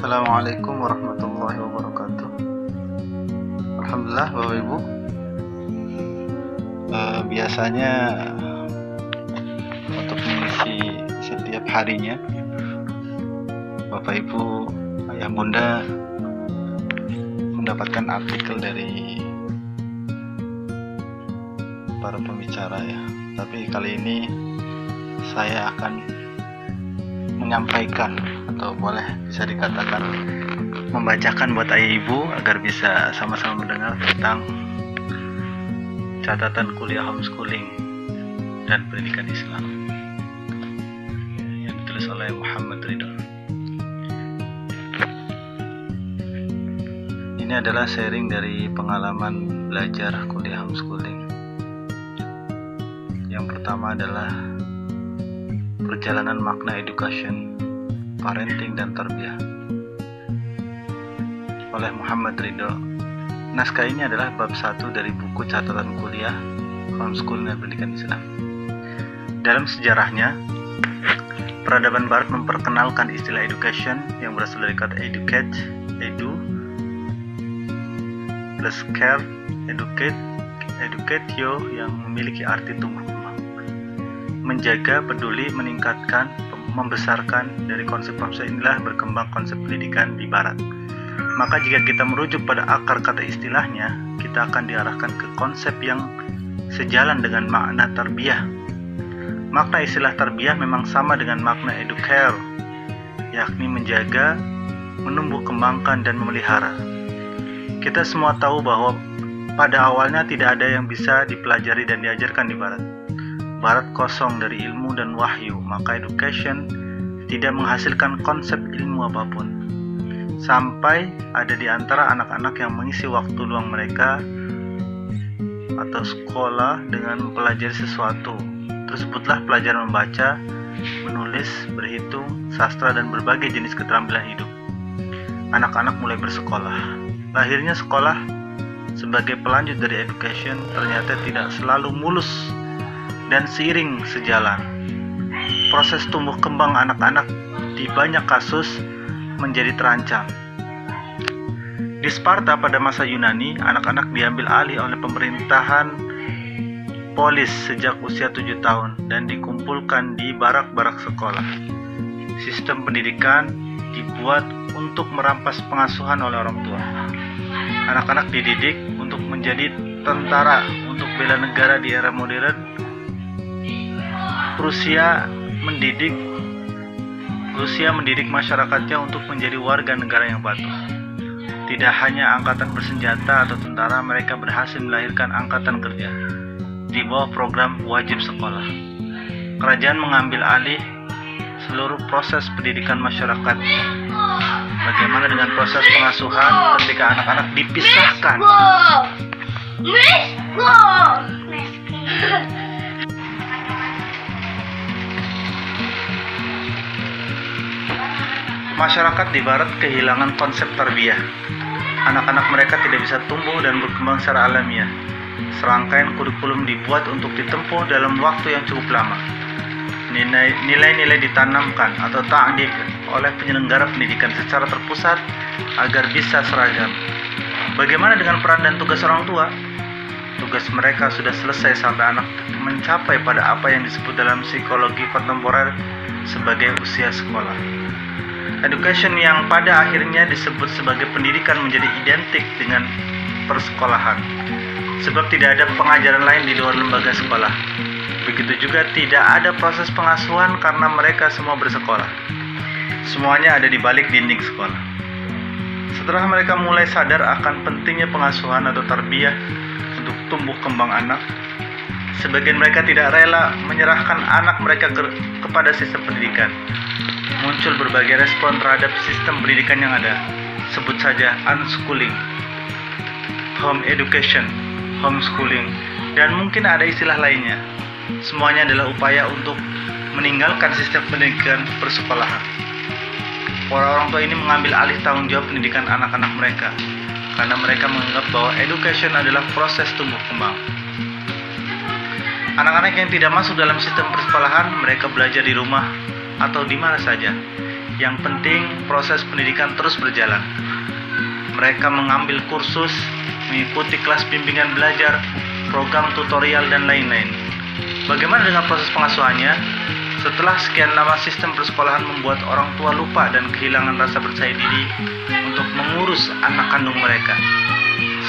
Assalamualaikum warahmatullahi wabarakatuh. Alhamdulillah Bapak Ibu, biasanya untuk mengisi setiap harinya Bapak Ibu, Ayah Bunda mendapatkan artikel dari para pembicara ya. Tapi kali ini saya akan menyampaikan, atau boleh bisa dikatakan membacakan buat ayah ibu agar bisa sama-sama mendengar tentang catatan kuliah homeschooling dan pendidikan Islam yang ditulis oleh Muhammad Ridho. Ini adalah sharing dari pengalaman belajar kuliah homeschooling. Yang pertama adalah perjalanan makna education, parenting dan tarbiyah oleh Muhammad Ridho. Naskah ini adalah bab 1 dari buku catatan kuliah homeschooling dan pendidikan Islam. Dalam sejarahnya, peradaban barat memperkenalkan istilah education yang berasal dari kata educate, edu plus care, educatio yang memiliki arti tumbuh kembang, menjaga, peduli, meningkatkan, membesarkan. Dari konsep-konsep inilah berkembang konsep pendidikan di barat. Maka jika kita merujuk pada akar kata istilahnya, kita akan diarahkan ke konsep yang sejalan dengan makna tarbiyah. Makna istilah tarbiyah memang sama dengan makna educare, yakni menjaga, menumbuh kembangkan dan memelihara. Kita semua tahu bahwa pada awalnya tidak ada yang bisa dipelajari dan diajarkan di barat. Barat kosong dari ilmu dan wahyu, maka education tidak menghasilkan konsep ilmu apapun. Sampai ada di antara anak-anak yang mengisi waktu luang mereka atau sekolah dengan mempelajari sesuatu. Tersebutlah pelajaran membaca, menulis, berhitung, sastra dan berbagai jenis keterampilan hidup. Anak-anak mulai bersekolah. Lahirnya sekolah sebagai pelanjut dari education ternyata tidak selalu mulus dan seiring sejalan. Proses tumbuh kembang anak-anak di banyak kasus menjadi terancam. Di Sparta pada masa Yunani, anak-anak diambil alih oleh pemerintahan polis sejak usia 7 tahun dan dikumpulkan di barak-barak sekolah. Sistem pendidikan dibuat untuk merampas pengasuhan oleh orang tua. Anak-anak dididik untuk menjadi tentara untuk bela negara di era modern. Rusia mendidik masyarakatnya untuk menjadi warga negara yang patuh. Tidak hanya angkatan bersenjata atau tentara, mereka berhasil melahirkan angkatan kerja di bawah program wajib sekolah. Kerajaan mengambil alih seluruh proses pendidikan masyarakat. Bagaimana dengan proses pengasuhan ketika anak-anak dipisahkan? Masyarakat di barat kehilangan konsep tarbiyah. Anak-anak mereka tidak bisa tumbuh dan berkembang secara alamiah. Serangkaian kurikulum dibuat untuk ditempuh dalam waktu yang cukup lama. Nilai-nilai ditanamkan atau ta'dib oleh penyelenggara pendidikan secara terpusat agar bisa seragam. Bagaimana dengan peran dan tugas orang tua? Tugas mereka sudah selesai sampai anak mencapai pada apa yang disebut dalam psikologi kontemporer sebagai usia sekolah. Education yang pada akhirnya disebut sebagai pendidikan menjadi identik dengan persekolahan, sebab tidak ada pengajaran lain di luar lembaga sekolah. Begitu juga tidak ada proses pengasuhan karena mereka semua bersekolah. Semuanya ada di balik dinding sekolah. Setelah mereka mulai sadar akan pentingnya pengasuhan atau tarbiyah untuk tumbuh kembang anak, sebagian mereka tidak rela menyerahkan anak mereka kepada sistem pendidikan. Muncul berbagai respon terhadap sistem pendidikan yang ada. Sebut saja unschooling, home education, homeschooling, dan mungkin ada istilah lainnya. Semuanya adalah upaya untuk meninggalkan sistem pendidikan persekolahan. Para orang tua ini mengambil alih tanggung jawab pendidikan anak-anak mereka karena mereka menganggap bahwa education adalah proses tumbuh kembang. Anak-anak yang tidak masuk dalam sistem persekolahan, mereka belajar di rumah atau di mana saja. Yang penting proses pendidikan terus berjalan. Mereka mengambil kursus, mengikuti kelas bimbingan belajar, program tutorial, dan lain-lain. Bagaimana dengan proses pengasuhannya? Setelah sekian lama sistem persekolahan membuat orang tua lupa dan kehilangan rasa percaya diri untuk mengurus anak kandung mereka.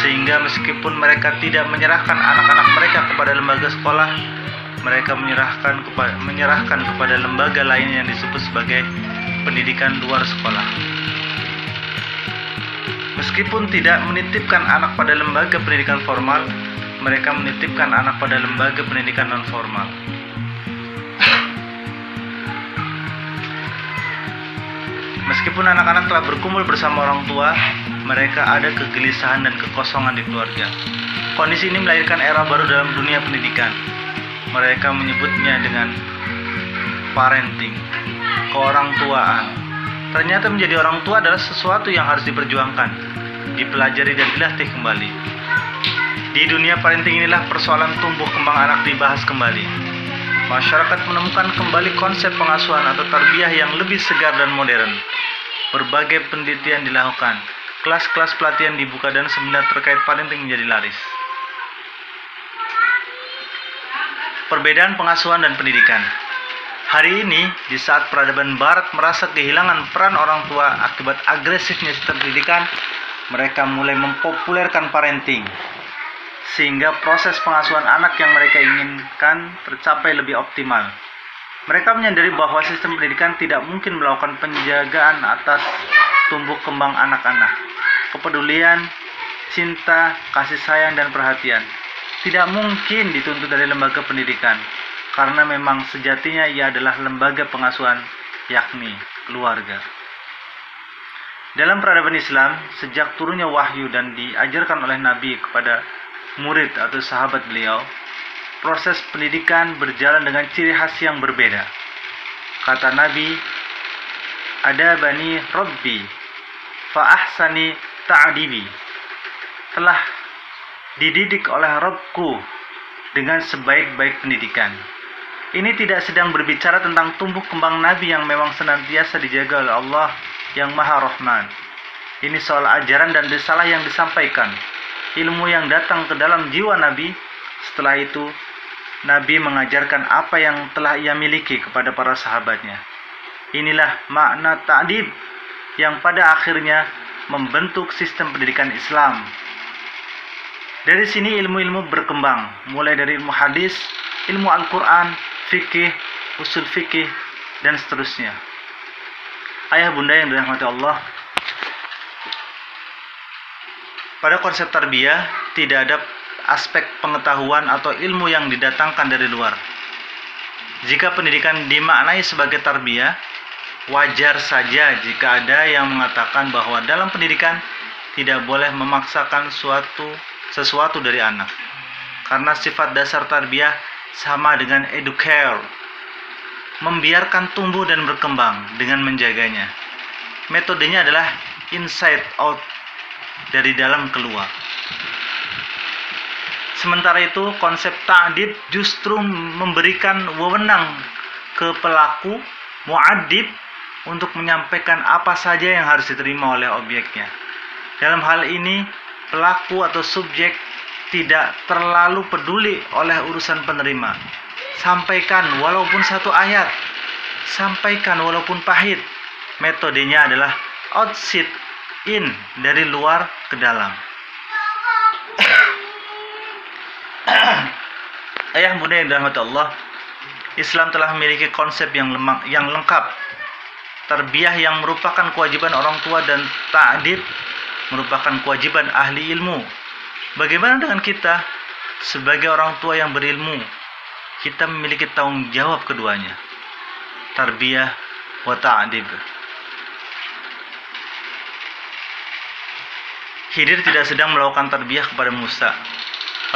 Sehingga meskipun mereka tidak menyerahkan anak-anak mereka kepada lembaga sekolah, mereka menyerahkan kepada lembaga lain yang disebut sebagai pendidikan luar sekolah. Meskipun tidak menitipkan anak pada lembaga pendidikan formal, mereka menitipkan anak pada lembaga pendidikan non-formal. Meskipun anak-anak telah berkumpul bersama orang tua, mereka ada kegelisahan dan kekosongan di keluarga. Kondisi ini melahirkan era baru dalam dunia pendidikan. Mereka menyebutnya dengan parenting, keorangtuaan. Ternyata menjadi orang tua adalah sesuatu yang harus diperjuangkan, dipelajari dan dilatih kembali. Di dunia parenting inilah persoalan tumbuh kembang anak dibahas kembali. Masyarakat menemukan kembali konsep pengasuhan atau tarbiyah yang lebih segar dan modern. Berbagai penelitian dilakukan, kelas-kelas pelatihan dibuka, dan seminar terkait parenting menjadi laris. Perbedaan pengasuhan dan pendidikan. Hari ini, di saat peradaban Barat merasa kehilangan peran orang tua akibat agresifnya sistem pendidikan, mereka mulai mempopulerkan parenting, sehingga proses pengasuhan anak yang mereka inginkan tercapai lebih optimal. Mereka menyadari bahwa sistem pendidikan tidak mungkin melakukan penjagaan atas tumbuh kembang anak-anak. Kepedulian, cinta, kasih sayang, dan perhatian tidak mungkin dituntut dari lembaga pendidikan, karena memang sejatinya ia adalah lembaga pengasuhan, yakni keluarga. Dalam peradaban Islam, sejak turunnya wahyu dan diajarkan oleh Nabi kepada murid atau sahabat beliau, proses pendidikan berjalan dengan ciri khas yang berbeda. Kata Nabi, "Ada bani Rabbi, fa ahsani ta'dibi." Telah dididik oleh Rabbku dengan sebaik-baik pendidikan. Ini tidak sedang berbicara tentang tumbuh kembang Nabi yang memang senantiasa dijaga oleh Allah yang Maha Rahman. Ini soal ajaran dan risalah yang disampaikan, ilmu yang datang ke dalam jiwa Nabi. Setelah itu, Nabi mengajarkan apa yang telah ia miliki kepada para sahabatnya. Inilah makna ta'dib yang pada akhirnya membentuk sistem pendidikan Islam. Dari sini ilmu-ilmu berkembang, mulai dari ilmu hadis, ilmu Al-Quran, fikih, usul fikih, dan seterusnya. Ayah bunda yang dirahmati Allah, pada konsep tarbiyah tidak ada aspek pengetahuan atau ilmu yang didatangkan dari luar. Jika pendidikan dimaknai sebagai tarbiyah, wajar saja jika ada yang mengatakan bahwa dalam pendidikan tidak boleh memaksakan sesuatu dari anak, karena sifat dasar tarbiyah sama dengan educare, membiarkan tumbuh dan berkembang dengan menjaganya. Metodenya adalah inside out, dari dalam keluar. Sementara itu, konsep ta'dib justru memberikan wewenang ke pelaku, mu'addib, untuk menyampaikan apa saja yang harus diterima oleh objeknya. Dalam hal ini, pelaku atau subjek tidak terlalu peduli oleh urusan penerima. Sampaikan walaupun satu ayat, sampaikan walaupun pahit. Metodenya adalah outside in, dari luar ke dalam. Ayah bunda yang dirahmati Allah, Islam telah memiliki konsep yang lengkap. Tarbiyah yang merupakan kewajiban orang tua dan ta'dib merupakan kewajiban ahli ilmu. Bagaimana dengan kita sebagai orang tua yang berilmu? Kita memiliki tanggung jawab keduanya, tarbiyah wa ta'dib. Khidir tidak sedang melakukan tarbiyah kepada Musa.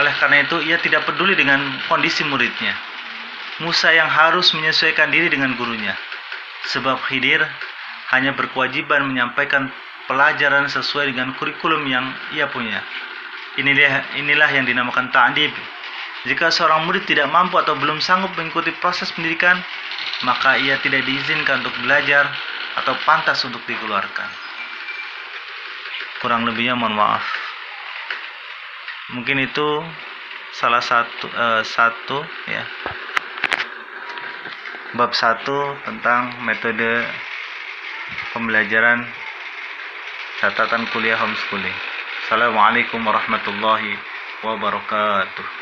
Oleh karena itu, ia tidak peduli dengan kondisi muridnya. Musa yang harus menyesuaikan diri dengan gurunya. Sebab Khidir hanya berkewajiban menyampaikan pelajaran sesuai dengan kurikulum yang ia punya. Inilah yang dinamakan ta'dib. Jika seorang murid tidak mampu atau belum sanggup mengikuti proses pendidikan, maka ia tidak diizinkan untuk belajar atau pantas untuk dikeluarkan. Kurang lebihnya mohon maaf. Mungkin itu salah satu ya, bab 1 tentang metode pembelajaran catatan kuliah homeschooling. Assalamualaikum warahmatullahi wabarakatuh.